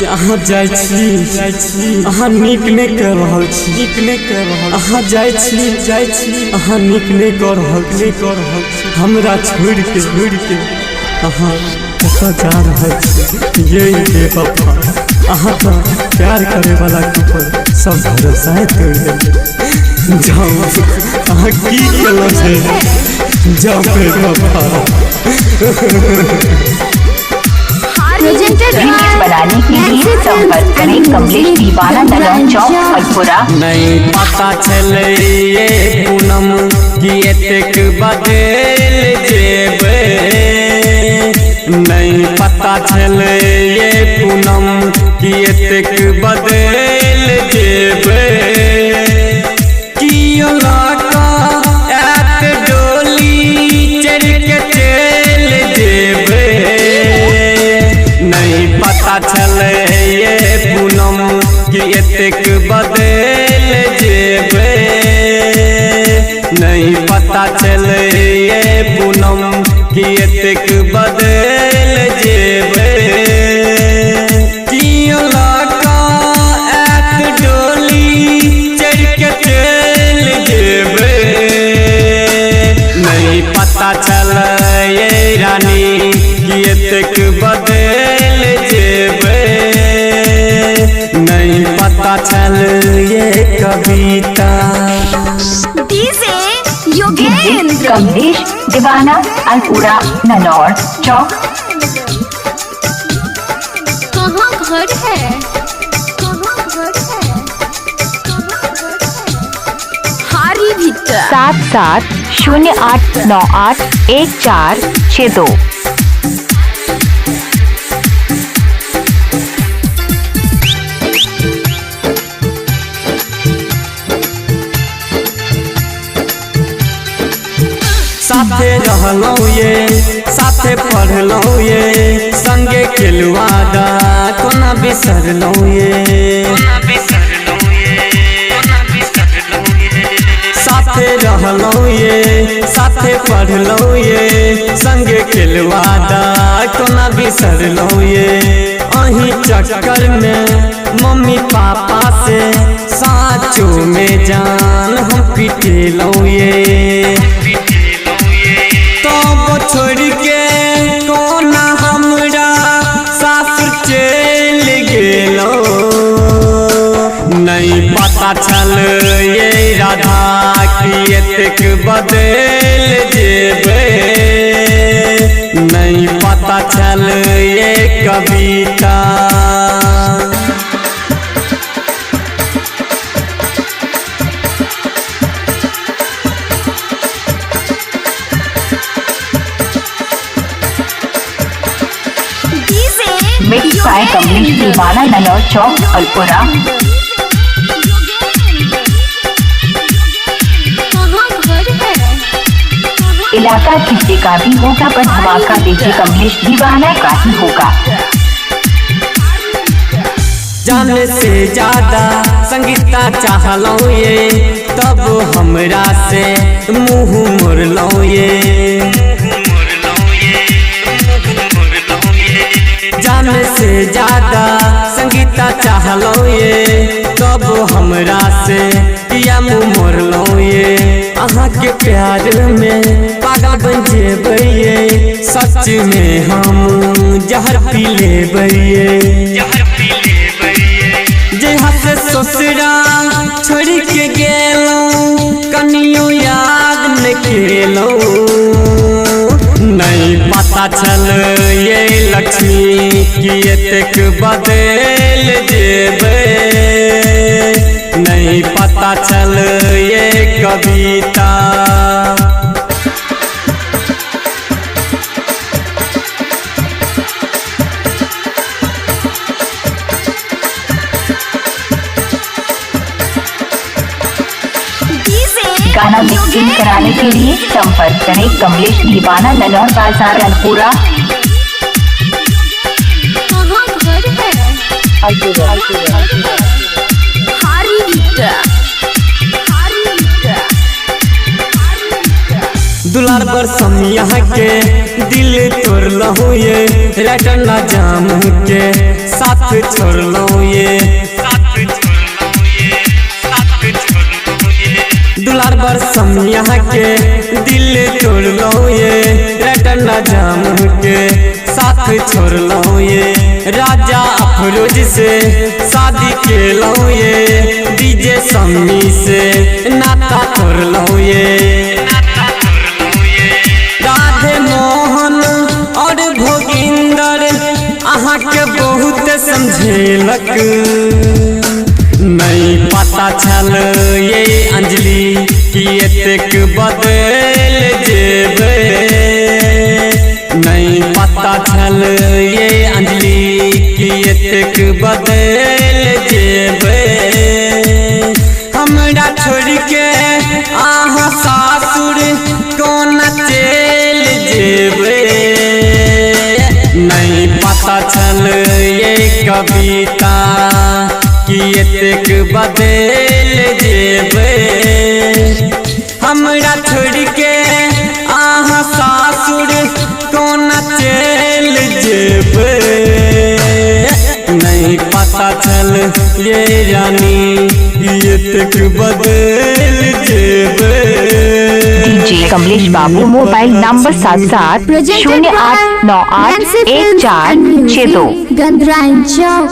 अहाँ जाय छी अहाँ नीक नहीं कर रहल छी अहाँ जाय छी अहाँ नीक नहीं कर रहल छी हमरा छोड़ के अहाँ कतऽ जा रहल छी ये बेवफा अहाँ तो प्यार करे वाला के ऊपर सब भरोसा तोड़ देलिए जाओ अहाँ की केलौ छै जाओ बेवफा बनाने के लिए संपर्क करें कमलेश दीवाना नगर चौक फलपुरा। नहीं पता चले ये पूनम की एतेक बदल जेबे नहीं पता चले ये पूनम की एतेक बदल जेबे कियो लाका एत डोली चढ़ के चल जेबे नहीं पता चले ये पूनम की एतेक बदल जेबे नहीं पता चले ये पूनम की एतेक बदल जेबे कियो लाका एत डोली चढ़ के चल जेबे नहीं पता चले ये रानी की एतेक बदल जेबे नहीं पता चल ये कविता कमलेश दीवाना अलपुरा ननौर चौक। कहाँ घर है हारी भीतर 7708981462। साथे रहलौ ये साथे पढ़लौ ये संगे खेलुआ दा कोना बिसरलौ ये साथे रहलौ ये साथे पढ़लौ ये संगे खेलुआ दा कोना बिसरलौ ये अही चक्कर में मम्मी पापा से साचो में जान हम पिटेलौ ये छोड़ के कोना हमरा सासुर चल गेलो नहीं पता चल ये राधा की एतेक बदल जेबे नहीं पता चल ये कविता कमलेश दीवाना ननौर चौक फलपुरा। इलाका किसी का भी होगा पर धमाका देखिए कमलेश दीवाना का ही होगा। जाने से ज्यादा संगीता चाहलौ ये तब हमरा से मुँह मोड़लौ ये जाने से ज्यादा संगीता चाहलौ ये तब हमरा से पिया मुँह मोड़लौ ये अहाँ के प्यार में पागल बन जेबै ये सच में हम जहर पी लेबै ये जहाँ से ससुरा छोड़ के गेलौ कनियो याद न केलौ नहीं पता चल ये लक्ष्मी की एतेक बदल जेबे नहीं पता चल ये कविता गाना मिक्सिंग कराने के लिए संपर्क करें कमलेश दीवाना ननौर बाजार अलपुरा। कहाँ घर है हारी भीतर दुलार पर समिया के दिल तोड़ लहू ये राइटर ना जाम के साथ छोड़ लहू ये दुलार पर समिया के दिल तोड़ लहू ये राइटर ना जाम के साथ छोड़ लहू ये राजा अफरोज से शादी के लहू ये डीजे सम्मी से नाता तोड़ लहू ये राधे मोहन और भोगिंदर अहाँ के बहुत समझेलक नहीं पता छल ये अंजलि कि एतेक बदल जेबे नहीं पता छल ये अंजलि कि एतेक बदल जेबे हमरा छोड़ के अहाँ सासुर कौन चल जेबे नहीं पता छल ये कविता कि एतेक बदल जेबे हमरा छोड़ के अहाँ सासुर कौन चल जेबे नहीं पता छल ये रानी एतेक बदल जेबे। डीजे कमलेश बाबू मोबाइल नंबर 77 08981462। गंधराइन चौक।